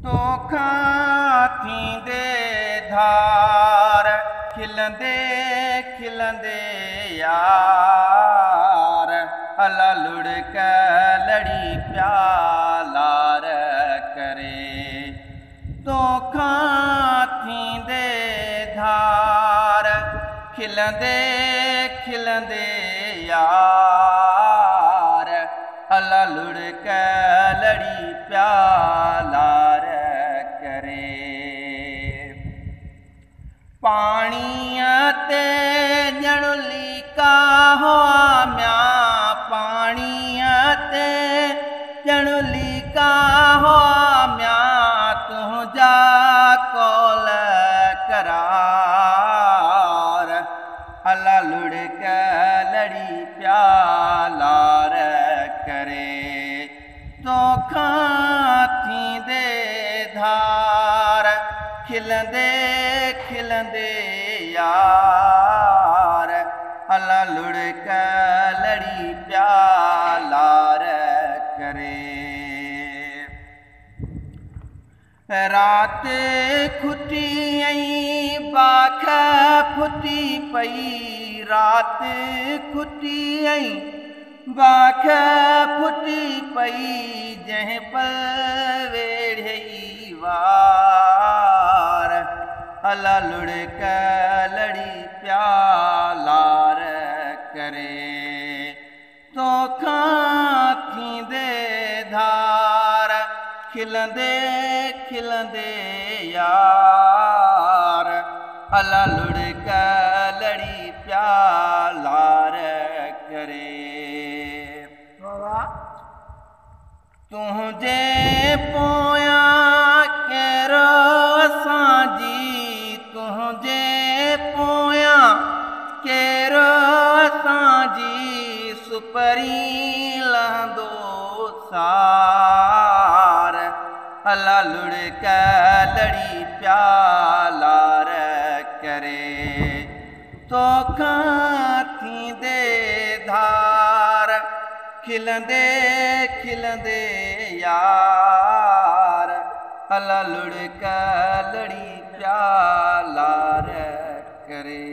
तोखा थींदे धार खिलंदे खिलंदे यार अला लुढ़क लड़ी प्यालार करे। तोखा थींदे धार खिलंदे खिलंदे यार अला लुढ़क लड़ी प्यालार करे। पाणीअ ते ॼणुली का हुआ म्या पाणीअ ते ॼणुली का हुआ म्या तुंहिंजा कौल करार अला लुढ़क लड़ी प्यालार करे। तोखा थींदे धार खिलंदे खिलंदे यार अला लुढ़क लड़ी प्यालार करे। रात खुटी आई बाख फुटी पई रात खुटी आई बाख फुटी पई जंहिं पल वेढ़ई वार अला लुढ़क लड़ी प्यालार करे। तोखा थींदे धार खिलंदे खिलंदे यार अला लुढ़क लड़ी प्यालार करे। तुझे पोया केरो असांजी तुझे पोया केरो असांजी सुपरी लहंदो सार अला लुढ़क लड़ी प्यालार करे। तोखा थींदे धार खिलंदे खिलंदे यार अला लुढ़क लड़ी प्यालार करे।